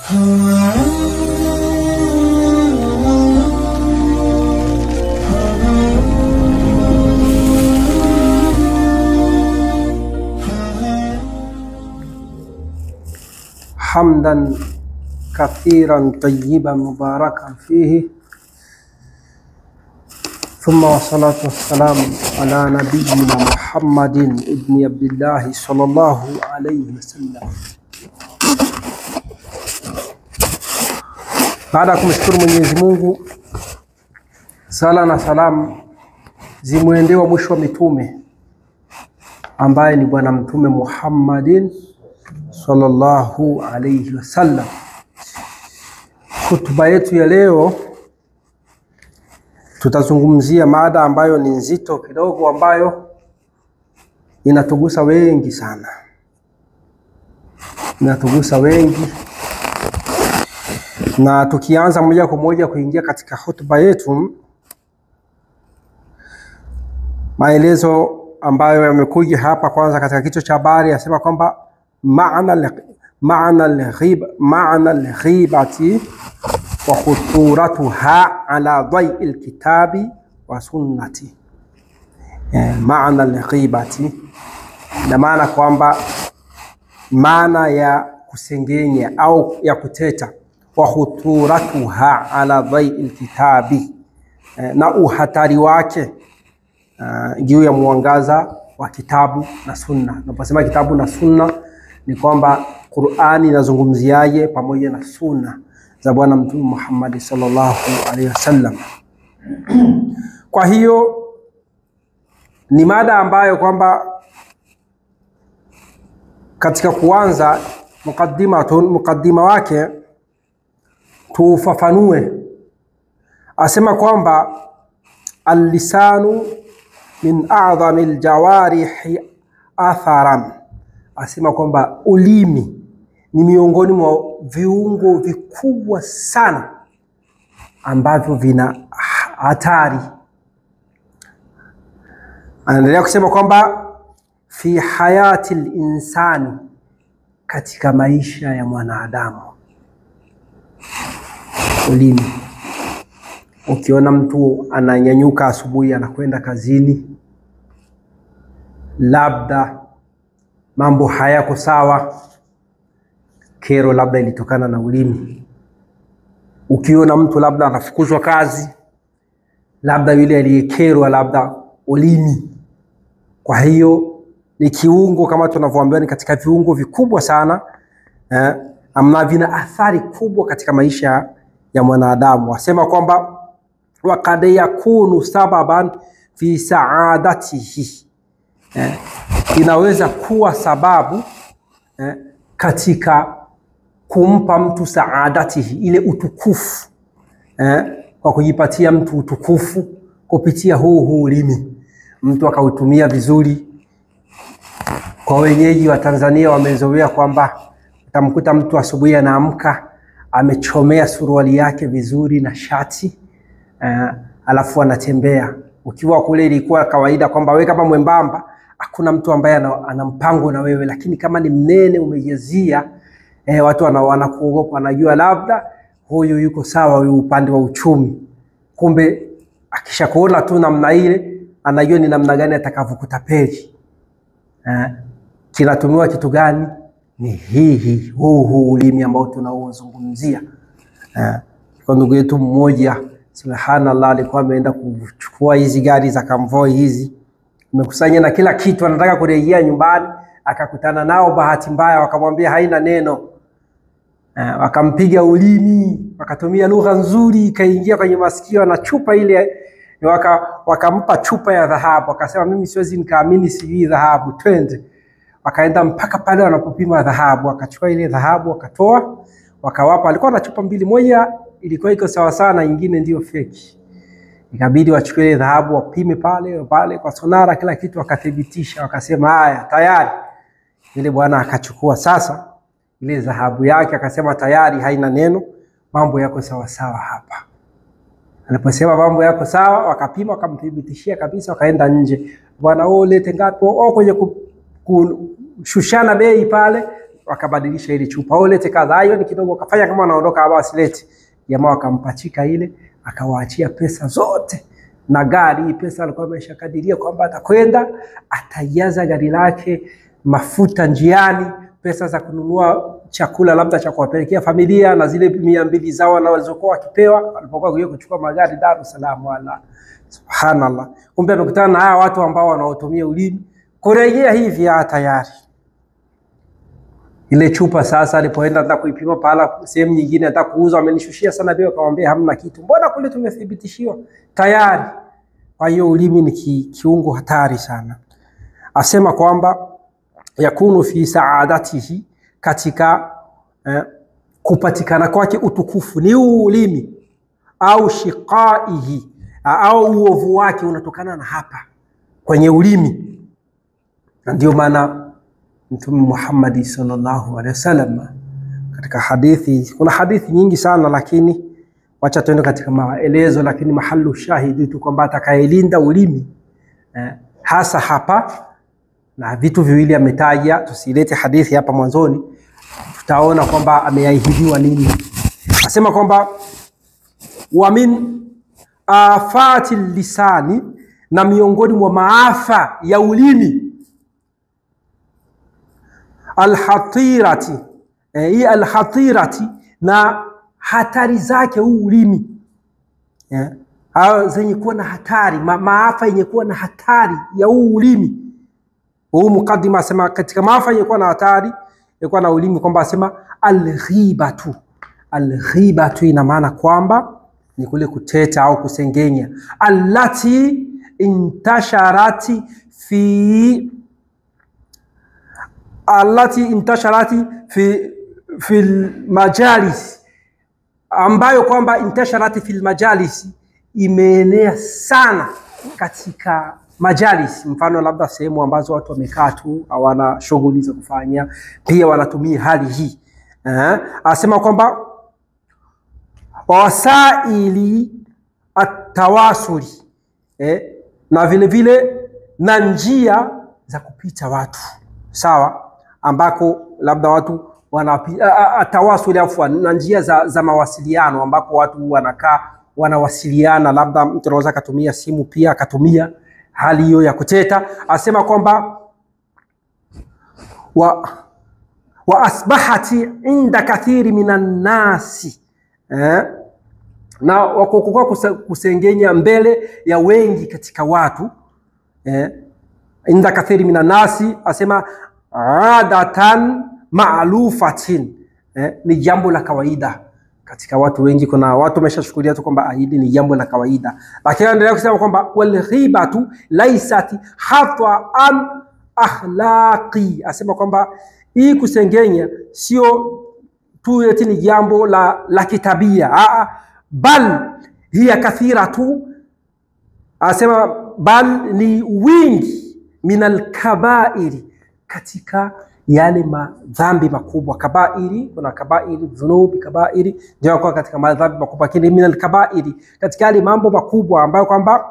حمدا كثيرا طيبا مباركا فيه، ثم والصلاة والسلام على نبينا محمد ابن عبد الله صلى الله عليه وسلم. Baada ya kumshukuru Mwenyezi Mungu, sala na salam zimwendewa mwisho wa mitume ambaye ni bwana mtume Muhammadin sallallahu alayhi wasallam. Hutuba yetu ya leo tutazungumzia mada ambayo ni nzito kidogo, ambayo inatugusa wengi sana, inatugusa wengi. Na tukianza moja kwa moja kuingia katika hutuba yetu, maelezo ambayo yamekuja hapa, kwanza katika kichwa cha habari yasema kwamba maana al-ghibati wa khuturatuha ala dhai al-kitabi wa sunnati. Maana al-ghibati na maana kwamba maana ya kusengenya au ya kuteta, wa khuturatuha ala dhai al-kitabi, na uhatari wake juu ya mwangaza wa kitabu na sunna. Naposema kitabu na sunna ni kwamba Qur'ani inazungumziaje pamoja na sunna za bwana mtume Muhammad sallallahu alaihi wasallam. Kwa hiyo ni mada ambayo kwamba katika kuanza mukaddima wake tufafanue. Asema kwamba al-lisanu min a'zami al-jawarihi atharan. Asema kwamba ulimi ni miongoni mwa viungo vikubwa sana ambavyo vina hatari. Anaendelea kusema kwamba fi hayati al-insani, katika maisha ya mwanadamu. Ulimi, ukiona mtu ananyanyuka asubuhi anakwenda kazini, labda mambo hayako sawa, kero labda ilitokana na ulimi. Ukiona mtu labda anafukuzwa kazi, labda yule aliyekerwa labda ulimi. Kwa hiyo ni kiungo kama tunavyoambiwa ni katika viungo vikubwa sana, amna vina athari kubwa katika maisha ya mwanadamu. Wasema kwamba waqad yakunu sababan fi saadatihi, inaweza kuwa sababu katika kumpa mtu saadatihi, ile utukufu, kwa kujipatia mtu utukufu kupitia huu ulimi. Mtu akautumia vizuri. Kwa wenyeji wa Tanzania wamezoea kwamba utamkuta mtu asubuhi anaamka amechomea suruali yake vizuri na shati, alafu anatembea. Ukiwa kule ilikuwa kawaida kwamba wewe kama mwembamba hakuna mtu ambaye ana mpango na wewe, lakini kama ni mnene umejazia, watu wanakuogopa, wanajua labda huyu yuko sawa, huyu upande wa uchumi. Kumbe akishakuona tu namna ile, anajua ni namna gani atakavokutapeli. Kinatumiwa kitu gani? Ni huu ulimi ambao tunaozungumzia. Kwa ndugu yetu mmoja, subhanallah, alikuwa ameenda kuchukua hizi gari za convoy hizi, amekusanya na kila kitu, anataka kurejea nyumbani, akakutana nao bahati mbaya, wakamwambia haina neno. Wakampiga ulimi, wakatumia lugha nzuri, ikaingia kwenye masikio na chupa ile, wakampa chupa ya dhahabu, akasema mimi siwezi nikaamini si dhahabu, twende. Wakaenda mpaka pale wanapopima dhahabu, akachukua ile dhahabu akatoa, wakawapa. Alikuwa na chupa mbili, moja ilikuwa iko sawa sana, nyingine ndio fake. Ikabidi wachukue ile dhahabu wapime pale kwa sonara, kila kitu wakathibitisha, wakasema haya tayari. Ile bwana akachukua sasa ile dhahabu yake, akasema tayari, haina neno, mambo yako sawa sawa hapa. Aliposema mambo yako sawa, wakapima, wakamthibitishia kabisa, wakaenda nje. Bwana lete ngapi? Kwenye kushushana bei pale, wakabadilisha ile chupa. Au lete kadhaa, hiyo ni kidogo, akafanya kama anaondoka hapa asilete. Jamaa wakampachika ile, akawaachia pesa zote na gari. Pesa alikuwa ameshakadiria kwamba atakwenda atajaza gari lake mafuta njiani, pesa za kununua chakula labda cha kuwapelekea familia na zile 200 zao na walizokuwa wakipewa alipokuwa kuja kuchukua magari Dar es Salaam. Wala subhanallah, kumbe amekutana na hawa watu ambao wanaotumia ulimi. Kurejea hivi tayari ile chupa sasa alipoenda hata kuipima pala sehemu nyingine hata kuuza, amenishushia sana bei, akamwambia hamna kitu. Mbona kule tumethibitishiwa tayari? Kwa hiyo ulimi ni kiungo hatari sana. Asema kwamba yakunu fi saadatihi, katika kupatikana kwake utukufu ni ulimi, au shiqaihi, au uovu wake unatokana na hapa kwenye ulimi. Ndio maana Mtume Muhammad sallallahu alaihi wasallam katika hadithi, kuna hadithi nyingi sana lakini wacha tuende katika maelezo, lakini mahalu shahidi tu kwamba atakayelinda ulimi hasa hapa, na vitu viwili ametaja, tusilete hadithi hapa mwanzoni, tutaona kwamba ameahidiwa nini. Asema kwamba wa min afati lisani, na miongoni mwa maafa ya ulimi, alhatirati, hii alhatirati, na hatari zake huu ulimi, zenye kuwa na hatari, maafa yenye kuwa na hatari ya huu ulimi. Huu mukaddima asema katika maafa yenye kuwa na hatari ya na ulimi kwamba asema alghibatu. Alghibatu ina maana kwamba ni kule kuteta au kusengenya. Allati intasharati fi majalis, ambayo kwamba intasharati fil majalis, imeenea sana katika majalis. Mfano labda sehemu ambazo watu wamekaa tu hawana shughuli za kufanya, pia wanatumia hali hii. Asema kwamba wasaili atawasuli, na vile vile na njia za kupita watu, sawa, ambako labda watu atawasuli afwan, na njia za mawasiliano ambako watu wanakaa wanawasiliana, labda mtu anaweza kutumia simu pia akatumia hali hiyo ya kuteta. Asema kwamba wa asbahati inda kathiri minan nasi, na wakokuwa kusengenya mbele ya wengi katika watu, inda kathiri minan nasi, asema adatan ma'lufatin, ni jambo la kawaida katika watu wengi. Kuna watu wameshashukulia tu kwamba hili ni jambo la kawaida, lakini anaendelea kusema kwamba wal ghibatu laysat hata'an akhlaqi. Asema kwamba hii kusengenya sio tu eti ni jambo la kitabia, bal hiya kathiratu, asema bal ni wingi, minal kabairi, katika yale madhambi makubwa. Kabairi, kuna kabairi dhunubi, kabairi ndio kwa katika madhambi makubwa, lakini minal kabairi, katika yale mambo makubwa ambayo kwamba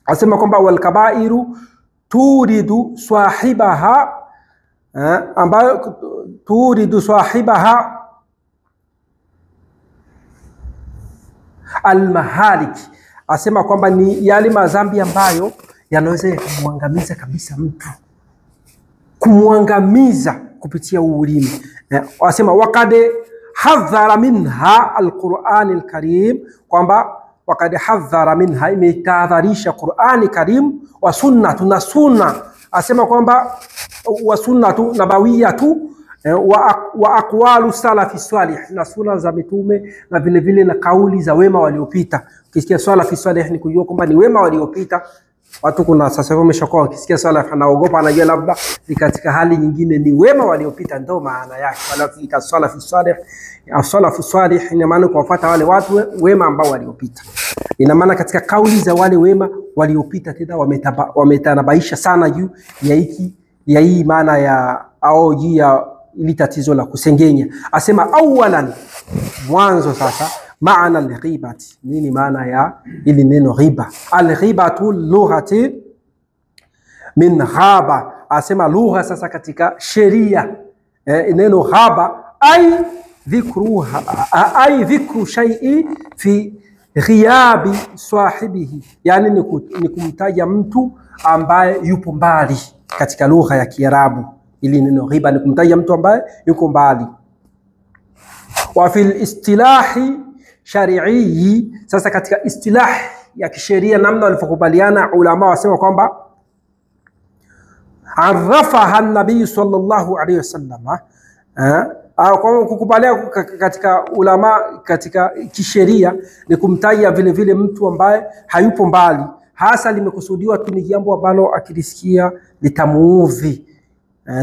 asema kwamba wal kabairu turidu sahibaha, ambayo turidu sahibaha almahalik. Asema kwamba ni yale madhambi ambayo yanaweza kumwangamiza kabisa mtu, kumwangamiza kupitia ulimi. Asema waqad hadhara minha alquran alkarim, kwamba waqad hadhara minha, imetahadharisha Qur'ani Karim, wa sunnatu, na sunna. Asema kwamba wa sunnatu nabawiyatu, wa aqwalu salafi salih, na sunna za mitume, na vile vile na kauli za wema waliopita. Ukisikia salafi salih ni kujua kwamba ni wema waliopita. Watu kuna sasa hivi wameshakuwa wakisikia salaf anaogopa, anajua labda ni katika hali nyingine, ni wema waliopita ndio maana yake. Wala salafi salih, salafu salih ina maana kuwafuata wale watu wema ambao waliopita. Ina maana katika kauli za wale wema waliopita tena wametanabaisha sana juu ya hii maana ya au juu ya ili tatizo la kusengenya. Asema awalan, mwanzo sasa, maana al-ghibati, nini maana ya ili neno ghiba? Al-ghibatu lughati min ghaba. Asema lugha sasa katika sheria, neno ghaba ay dhikru shay'i fi ghiyabi sahibihi, yani ni kumtaja mtu ambaye yupo mbali. Katika lugha ya Kiarabu ili neno ghiba ni kumtaja mtu ambaye yuko mbali. Wa fil istilahi shari'i, sasa katika istilah ya kisheria namna walifokubaliana ulama wasema kwamba arafaha an-nabii sallallahu alayhi wasallam, au kukubalia katika ulama katika kisheria ni kumtaja vile vile mtu ambaye hayupo mbali, hasa limekusudiwa tu ni jambo ambalo akilisikia litamuudhi,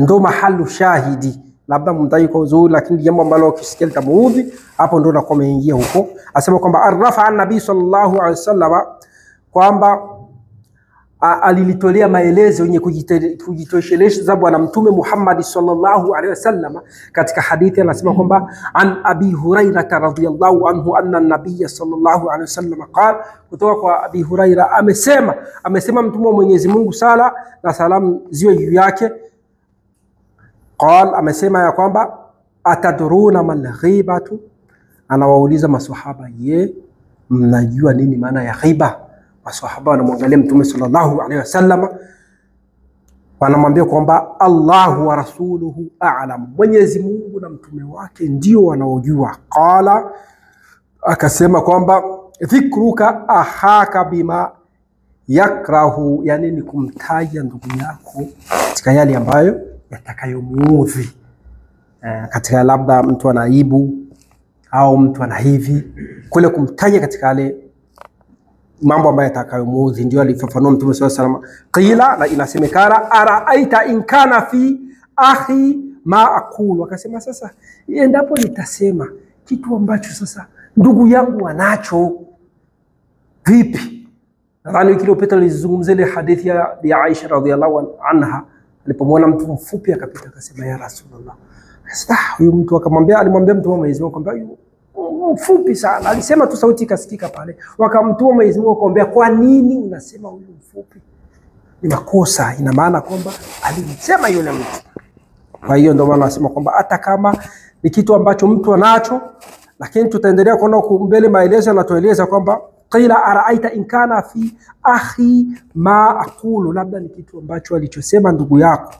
ndo mahalu shahidi, labda mtaji kwa uzuri, lakini jambo ambalo akisikia litamuudhi, hapo ndo nakuwa ameingia huko. Asema kwamba arafa an-nabii sallallahu alaihi wasallam, kwamba alilitolea maelezo yenye kujitosheleza bwana mtume Muhammad sallallahu alaihi wasallam. Katika hadithi anasema kwamba an Abi Hurairah radhiyallahu anhu anna an-nabiy sallallahu alaihi wasallam qala, kutoka kwa Abi Hurairah amesema mtume wa Mwenyezi Mungu sala na salamu ziwe juu yake, qala, amesema ya kwamba atadruna mal ghibatu, anawauliza maswahaba, je, mnajua nini maana ya ghiba? Maswahaba wanamwangalia mtume sallallahu alaihi wasallam, wanamwambia kwamba Allahu wa rasuluhu a'lam, Mwenyezi Mungu na mtume wake ndio wanaojua. Qala, akasema kwamba dhikruka ahaka bima yakrahu, yani ni kumtaja ndugu yako katika yale ambayo yatakayomuudhi, katika labda mtu anaibu au mtu ana hivi, kule kumtaja katika yale mambo ambayo yatakayomuudhi, ndio alifafanua mtume sallallahu alaihi wasallam. Qila, na inasemekana, araaita in kana fi akhi ma aqulu, akasema sasa endapo nitasema kitu ambacho sasa ndugu yangu anacho, vipi? Nadhani wiki iliyopita nilizungumzia ile hadithi ya Aisha radhiallahu anha, alipomwona mtu mfupi akapita akasema ya Rasulullah. Sasa huyu mtu alimwambia mtu wa Mwenyezi Mungu kwamba mfupi sana, alisema tu sauti ikasikika pale, wakamtuma Mwenyezi Mungu akamwambia, kwa nini unasema huyu mfupi? Ni makosa, ina maana kwamba alimsema yule mtu. Kwa hiyo ndio maana nasema kwamba hata kama ni kitu ambacho mtu anacho, lakini tutaendelea kuona mbele maelezo yanatueleza kwamba qila araaita in kana fi akhi ma aqulu, labda ni kitu ambacho alichosema ndugu yako,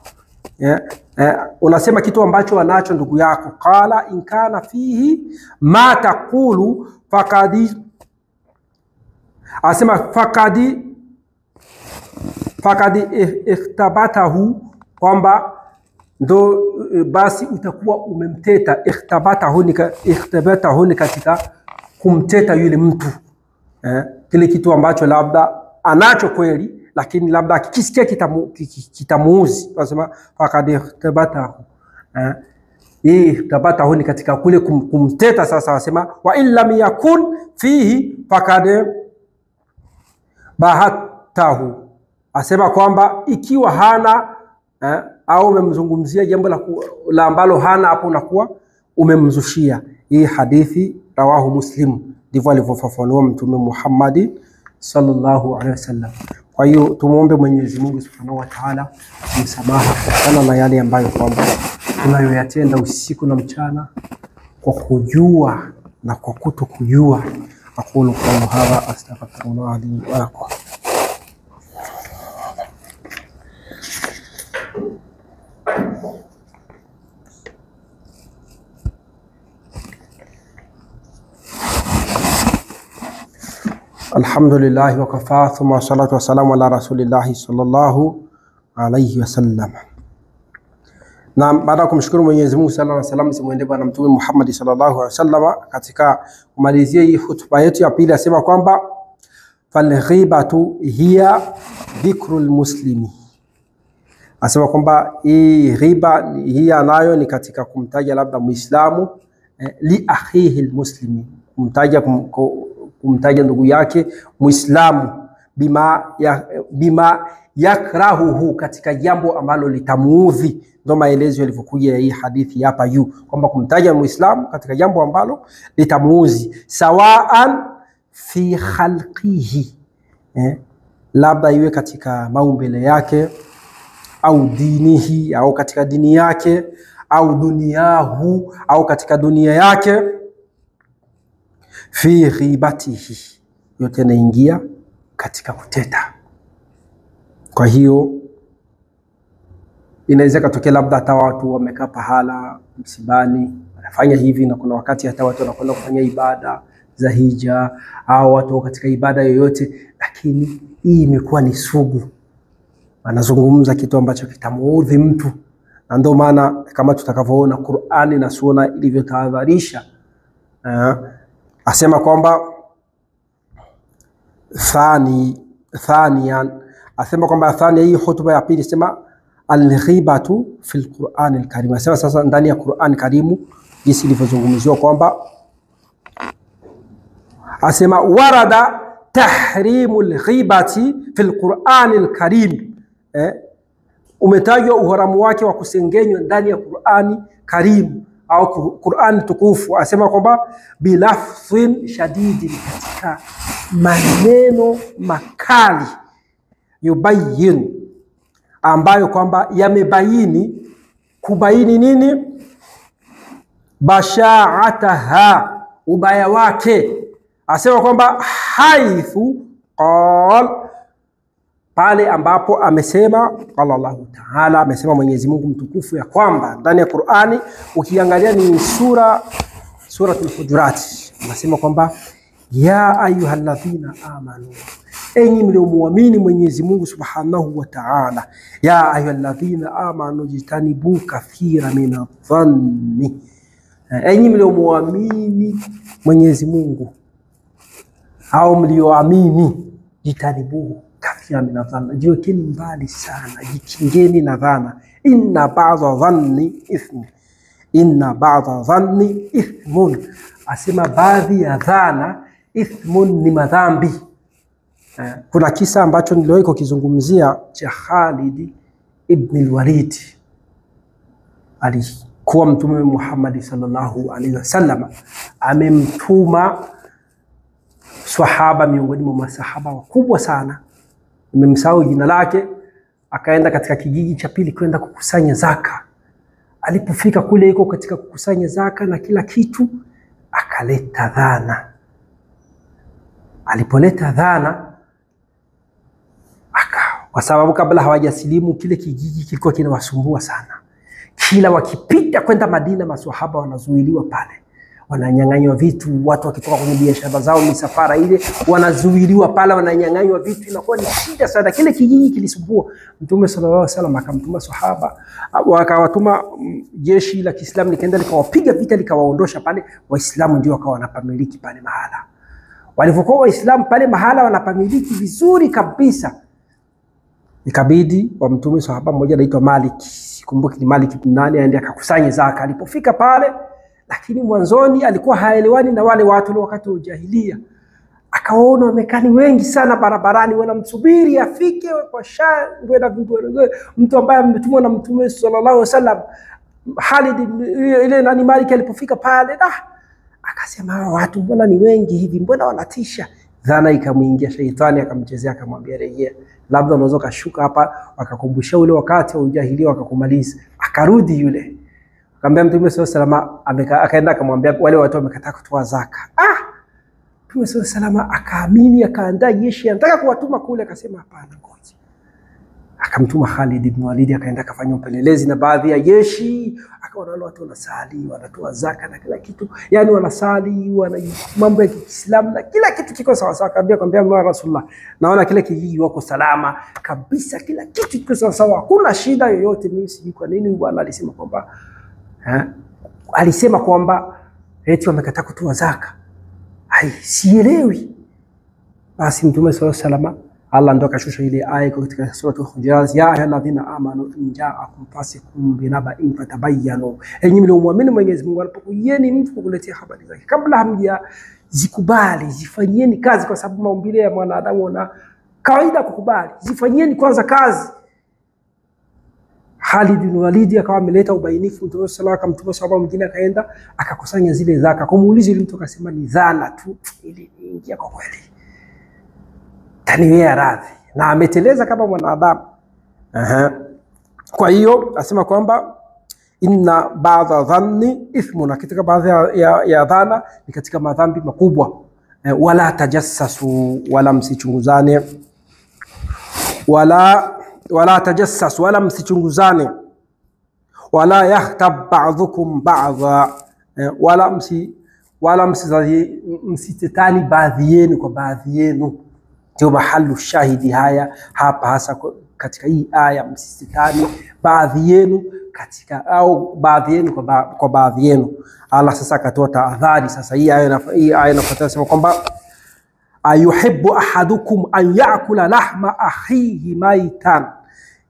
unasema kitu ambacho anacho ndugu yako. Qala in kana fihi ma taqulu faqad, asema faqad ikhtabatahu, kwamba ndo basi utakuwa umemteta. Ikhtabatahu ni katika kumteta yule mtu, kile kitu ambacho labda anacho kweli, lakini labda akisikia kitamuuzi, wasema faqad ikhtabatahu. Ikhtabatahu ni katika kule kumteta. Sasa wasema wa illa yakun fihi faqad bahatahu, asema kwamba ikiwa hana au umemzungumzia jambo la ambalo hana, hapo unakuwa umemzushia. Hii hadithi rawahu Muslim, ndivyo alivyofafanua mtume Muhammad sallallahu alaihi wasallam. Kwa hiyo tumuombe Mwenyezi Mungu Subhanahu wa Ta'ala msamaha kutokana na yale ambayo kwamba tunayoyatenda usiku na mchana kwa kujua na kwa kutokujua. Aqulu qawli hadha astaghfirullah li wa lakum. Alhamdulillah wa kafa, thumma salatu wa salamu ala rasulillah sallallahu alayhi wasallam. Na baada ya kumshukuru Mwenyezi Mungu, sallallahu alayhi wasallam, simuende bwana mtume Muhammad sallallahu alayhi wasallam, katika kumalizia hii hutuba yetu ya pili asema kwamba fal ghibatu hiya dhikrul muslimi, asema kwamba hii ghiba hiya nayo ni katika kumtaja labda Muislamu li akhihi almuslimi, kumtaja ndugu yake Muislamu bima yakrahuhu, katika jambo ambalo litamuudhi. Ndio maelezo yalivyokuja ya hii hadithi hapa juu, kwamba kumtaja Muislamu katika jambo ambalo litamuudhi, sawaan fi khalqihi, labda iwe katika maumbile yake, au dinihi, au katika dini yake, au duniyahu, au katika dunia yake, fi ghibatihi, yote yanaingia katika kuteta. Kwa hiyo inaweza katokea labda hata watu wamekaa pahala msibani wanafanya hivi, na kuna wakati hata watu wanakwenda kufanya ibada za hija au watu katika ibada yoyote, lakini hii imekuwa ni sugu, anazungumza kitu ambacho kitamuudhi mtu. Na ndio maana kama tutakavyoona Qur'ani na Sunna ilivyotahadharisha, asema kwamba thaniyan, asema kwamba thania, hii hotuba ya pili, sema al-ghibatu fil Qur'an al-Karim. Asema sasa ndani ya Qur'an Karimu jinsi ilivyozungumziwa kwamba, asema warada tahrimul ghibati fil Qur'an al-Karim, umetajwa uharamu wake wa kusengenywa ndani ya Qur'ani Karim au Qur'ani tukufu. Asema kwamba bilafdhin shadidin, katika maneno makali, yubayyin, ambayo kwamba yamebaini, kubaini nini? Bashaataha, ubaya wake. Asema kwamba haithu qal, pale ambapo amesema qala Allahu Ta'ala, amesema Mwenyezi Mungu mtukufu ya kwamba ndani ya Qur'ani, ukiangalia ni suratul Hujurat, anasema kwamba ya ayyuhalladhina amanu, enyi mliomuamini Mwenyezi Mungu Subhanahu wa Ta'ala, ya ayyuhalladhina amanu jitanibu kathira minadh-dhanni, enyi mliomuamini Mwenyezi Mungu au mlioamini, jitanibu kathira minadh-dhanni, jiwekeni mbali sana, jikingeni na dhana. Inna ba'dha dhanni ithmun, inna ba'dha dhanni ithmun, asema baadhi ya dhana, ithmun ni madhambi. Kuna kisa ambacho niliwahi kukizungumzia cha Khalid ibn al-Walid. Alikuwa Mtume Muhammad sallallahu alaihi wasallam amemtuma sahaba, miongoni mwa masahaba wakubwa sana, nimemsahau jina lake, akaenda katika kijiji cha pili kwenda kukusanya zaka. Alipofika kule, yuko katika kukusanya zaka na kila kitu, akaleta dhana. Alipoleta dhana, kwa sababu kabla hawajasilimu kile kijiji kilikuwa kinawasumbua sana. Kila wakipita kwenda Madina, maswahaba wanazuiliwa pale, wananyang'anywa vitu. Watu wakitoka kwenye biashara zao, misafara ile, wanazuiliwa pale, wananyang'anywa vitu, inakuwa ni shida sana. Kile kijiji kilisumbua. Mtume sallallahu alaihi wasallam akamtuma sahaba, wakawatuma jeshi la Kiislamu likaenda likawapiga vita, likawaondosha pale. Waislamu ndio wakawa wanapamiliki pale mahala. Walipokuwa Waislamu pale mahala wanapamiliki vizuri kabisa, ikabidi wa Mtume sahaba mmoja anaitwa Malik, sikumbuki ni Malik ibn nani, aende akakusanya zaka. Alipofika pale, lakini mwanzoni alikuwa haelewani na wale watu wa wakati wa jahiliya, akaona wamekani wengi sana barabarani, wanamsubiri afike kwa shangwe na vingwe. Mtu ambaye ametumwa na Mtume sallallahu alaihi wasallam, Khalid ile nani, Malik alipofika pale, akasema watu mbona ni wengi hivi, mbona wanatisha? Dhana ikamuingia, shaitani akamchezea, akamwambia rejea, labda unaweza kashuka hapa, wakakumbusha ule wakati wa ujahiliya wakakumaliza. Akarudi yule, akamwambia Mtume sallallahu alaihi wasallam, akaenda akamwambia wale watu wamekataa kutoa zaka. Mtume sallallahu alaihi wasallam akaamini, akaandaa jeshi, anataka kuwatuma kule. Akasema hapana, ngoja. Akamtuma Khalid ibn Walid, akaenda akafanya upelelezi na baadhi ya jeshi, akaona wale watu wanasali, wanatoa zaka na kila kitu, yani wanasali, wana mambo ya Kiislamu na kila kitu kiko sawa sawa. Akamwambia Rasulullah, naona kila kijiji wako salama kabisa, kila kitu kiko sawa sawa, hakuna shida yoyote. Mimi sijui kwa nini bwana alisema kwamba eti wamekataa kutoa zaka. Sielewi. Basi Mtume sallallahu alaihi wasallam, Allah ndo akashusha ile aya katika sura Al-Hujurat, ya ayyuhalladhina amanu in ja'akum fasiqun binaba'in fatabayyanu, enyi mliomuamini Mwenyezi Mungu alipokujeni mtu kukuletea habari zake, kabla hamja zikubali, zifanyeni kazi, kwa sababu maumbile ya mwanadamu na kawaida kukubali. Zifanyeni kwanza kazi. Khalid bin Walid akawa ameleta ubainifu. Mtume sallallahu alaihi wasallam, sahaba mwingine akaenda akakusanya zile zaka, kumuuliza yule mtu, akasema ni dhana tu, ili ingia kwa kweli taniwea radhi, na ameteleza kama mwanadamu. Kwa hiyo asema kwamba inna ba'dha dhanni ithmun, katika baadhi ya dhana ni katika madhambi makubwa. Wala tajassasu, wala msichunguzane, wala tajassasu, wala msichunguzane, wala yaghtab ba'dhukum ba'dha, wala msitetani baadhi yenu kwa baadhi yenu. Ndio mahalu shahidi haya hapa, hasa katika hii aya, msitetani baadhi yenu katika, au baadhi yenu kwa baadhi yenu. Allah sasa akatoa tahadhari. Sasa hii aya inafuata sema kwamba ayuhibbu ahadukum an ya'kula lahma akhihi maitan,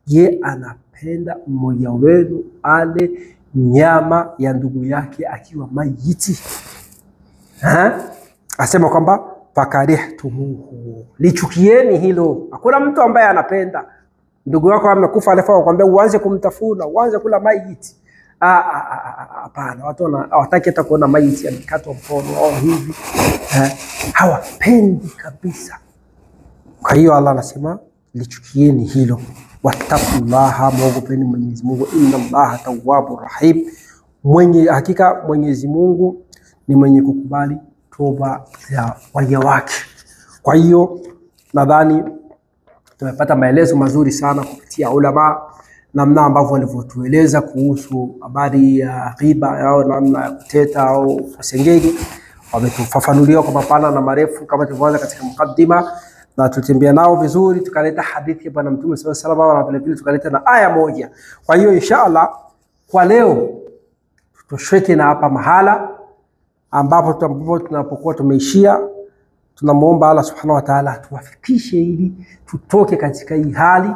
je, anapenda mmoja wenu ale nyama ya ndugu yake akiwa mayiti? Asema kwamba fakarihtumuhu, lichukieni hilo. Hakuna mtu ambaye anapenda ndugu yako amekufa alafu akwambia uanze kumtafuna, uanze kula mayiti. Hapana, watu hawataki hata kuona mayiti amekatwa mkono au hivi. Hawapendi kabisa. Kwa hiyo Allah anasema lichukieni hilo. Wattaqullaha, muogopeni Mwenyezi Mungu. Inna Allaha tawwabur rahim, hakika Mwenyezi Mungu ni mwenye kukubali toba ya waja wake. Kwa hiyo nadhani tumepata maelezo mazuri sana kupitia ulama, namna ambavyo walivyotueleza kuhusu habari ya ghiba au namna ya kuteta au kusengenya. Wametufafanulia kwa mapana na marefu kama tulivyoanza katika mukaddima, na tutembea nao vizuri, tukaleta hadithi ya Bwana Mtume sallallahu alaihi wasallam, na vile vile tukaleta na aya moja. Kwa hiyo inshallah kwa leo tutosheke na hapa mahala ambapo tunapokuwa tumeishia. Tunamuomba Allah subhanahu wa ta'ala tuwafikishe ili tutoke katika hii hali,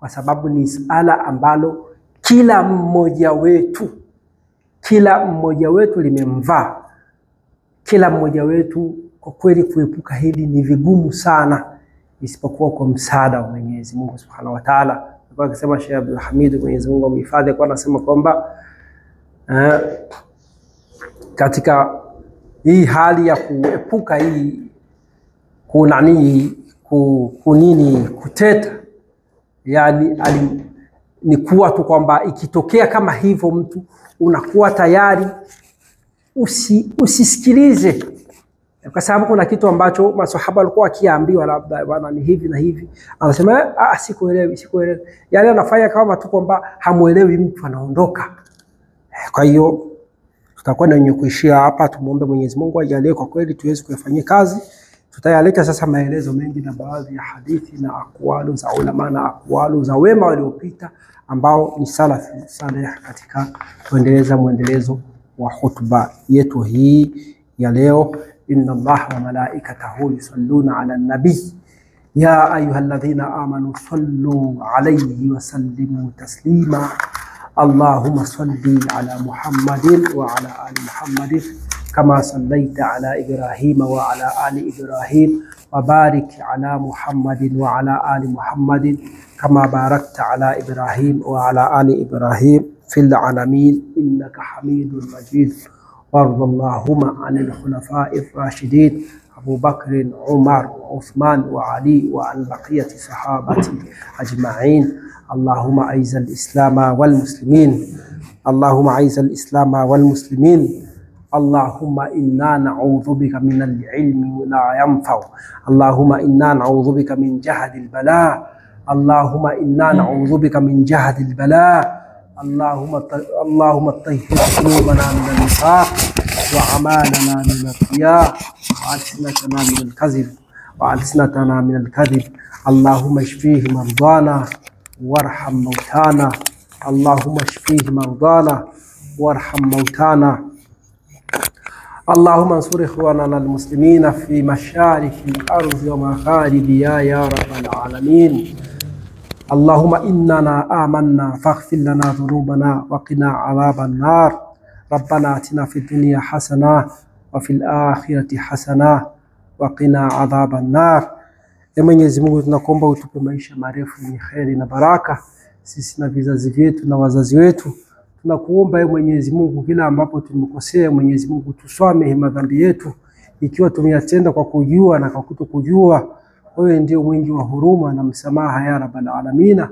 kwa sababu ni sala ambalo kila mmoja wetu limemvaa. Kila mmoja wetu kwa kweli kuepuka hili ni vigumu sana, isipokuwa kwa msaada wa Mwenyezi Mungu subhanahu wa ta'ala. Kwa akisema Sheikh Abdul Hamid, Mwenyezi Mungu amhifadhi, kwa anasema kwamba katika hii hali ya kuepuka hii kuteta, yani ni kuwa tu kwamba ikitokea kama hivyo mtu unakuwa tayari usisikilize, kwa sababu kuna kitu ambacho maswahaba walikuwa wakiambiwa, labda bwana ni hivi na hivi, anasema sikuelewi. Yani anafanya kama tu kwamba hamuelewi, mtu anaondoka. Kwa hiyo tutakuwa na kuishia hapa. Tumuombe Mwenyezi Mungu ajalie kwa kweli tuweze kufanyia kazi. Tutayaleta sasa maelezo mengi na baadhi ya hadithi na aqwalu za ulama na aqwalu za wema waliopita ambao ni salafi salih, katika kuendeleza mwendelezo wa hutuba yetu hii ya leo. Inna Allaha wa malaikatahu yusalluna ala nabi ya ayyuhalladhina amanu sallu alayhi wa sallimu taslima. Allahumma salli ala Muhammadin wa ala ali Muhammadin kama sallaita ala Ibrahim wa ala ali Ibrahim, wa barik ala Muhammadin wa ala ali Muhammadin kama barakta ala Ibrahim wa ala ali Ibrahim fil alamin innaka Hamidul Majid. وارض اللهم عن الخلفاء الراشدين أبو بكر عمر وعثمان وعلي وعن بقية صحابته أجمعين. اللهم أعز الإسلام والمسلمين، اللهم أعز الإسلام والمسلمين. اللهم إنا نعوذ بك من العلم لا ينفع، اللهم إنا نعوذ بك من جهد البلاء، اللهم إنا نعوذ بك من جهد البلاء. اللهم طهر قلوبنا من النفاق وأعمالنا من الرياء وألسنتنا من الكذب اللهم اشفيه مرضانا وارحم موتانا، اللهم اشفيه مرضانا وارحم موتانا. اللهم انصر إخواننا المسلمين في مشارق الأرض ومغاربها يا رب العالمين. اللهم إننا آمنا فاغفر لنا ذنوبنا وقنا عذاب النار. ربنا آتنا في الدنيا حسنة وفي الآخرة حسنة وقنا عذاب النار. Mwenyezi Mungu tunakuomba utupe maisha marefu yenye kheri na baraka sisi na vizazi vyetu na wazazi wetu. Tunakuomba Mwenyezi Mungu kila ambapo tumekosea, Mwenyezi Mungu tusamehe madhambi yetu, ikiwa tumeyatenda kwa kujua na kwa kutokujua. Wewe ndio mwingi wa huruma na msamaha ya Rabbal Alamin.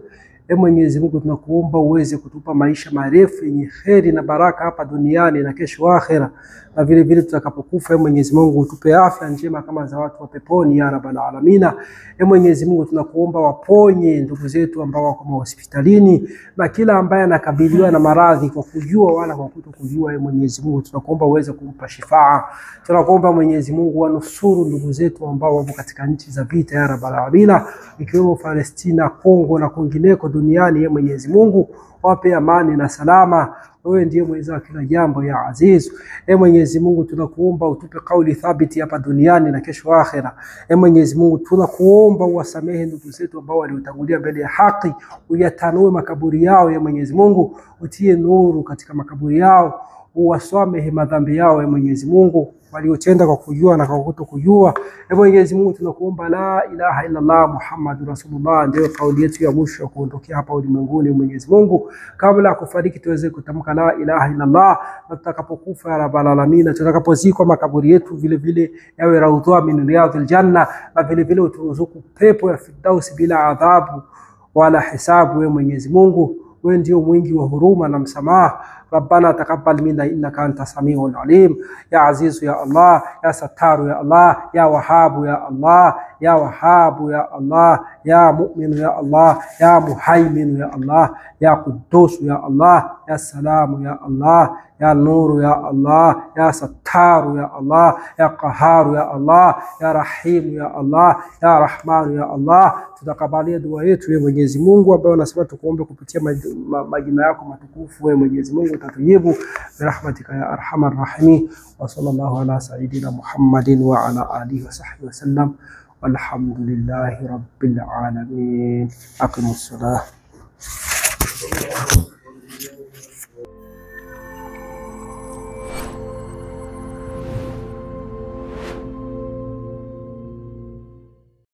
Mwenyezi Mungu tunakuomba uweze kutupa maisha marefu yenye kheri na baraka hapa duniani na kesho akhera, na vile vile tutakapokufa Mwenyezi Mungu utupe afya njema kama za watu wa peponi ya rabbal alamina. Mwenyezi Mungu tunakuomba waponye ndugu zetu ambao wako hospitalini na kila ambaye anakabiliwa na maradhi kwa kujua wala kwa kutokujua. Mwenyezi Mungu tunakuomba uweze kumpa shifaa. Tunakuomba Mwenyezi Mungu wanusuru ndugu zetu ambao wapo katika nchi za vita ya rabbal alamina, ikiwemo Palestina, Kongo na kwingineko duniani. Mwenyezi Mungu wape amani na salama. Wewe ndiye mweza wa kila jambo ya aziz. Mwenyezi Mungu tunakuomba utupe kauli thabiti hapa duniani na kesho akhera. Mwenyezi Mungu tunakuomba uwasamehe ndugu zetu ambao waliotangulia mbele ya haki, uyatanue makaburi yao. Mwenyezi Mungu utie nuru katika makaburi yao, uwasamehe madhambi yao. Mwenyezi Mungu waliotenda kwa kujua na kwa kutokujua. Mwenyezi Mungu tunakuomba la ilaha illa Allah Muhammadur Rasulullah ndio kauli yetu ya mwisho kuondokea hapa ulimwenguni. Mwenyezi Mungu kabla ya kufariki tuweze kutamka la ilaha illa Allah, na tutakapokufa ya rabbal alamin, tutakapozikwa makaburi yetu vile vile yawe raudha min riyadil janna, na vile vile uturuzuku pepo ya firdaus bila adhabu wala hisabu. Mwenyezi Mungu wewe ndio mwingi wa huruma na msamaha. Rabbana taqabbal minna innaka antas samiul alim. Ya azizu ya Allah, ya sataru ya Allah, ya wahabu ya Allah, ya wahabu ya Allah, ya mu'minu ya Allah, ya muhaiminu ya Allah, ya quddus ya Allah, ya salamu ya Allah, ya nuru ya Allah, ya sataru ya Allah, ya qaharu ya Allah, ya rahimu ya Allah, ya rahmanu ya Allah. Tutakabalia dua yetu Mwenyezi Mungu ambayo unasema tukuombe kupitia majina yako matukufu. Mwenyezi Mungu utatujibu birahmatika ya arhamar rahimin. Wa sallallahu ala sayidina Muhammadin wa ala alihi wa sahbihi wasallam. Walhamdulillahi rabbil alamin. Aqimus salah.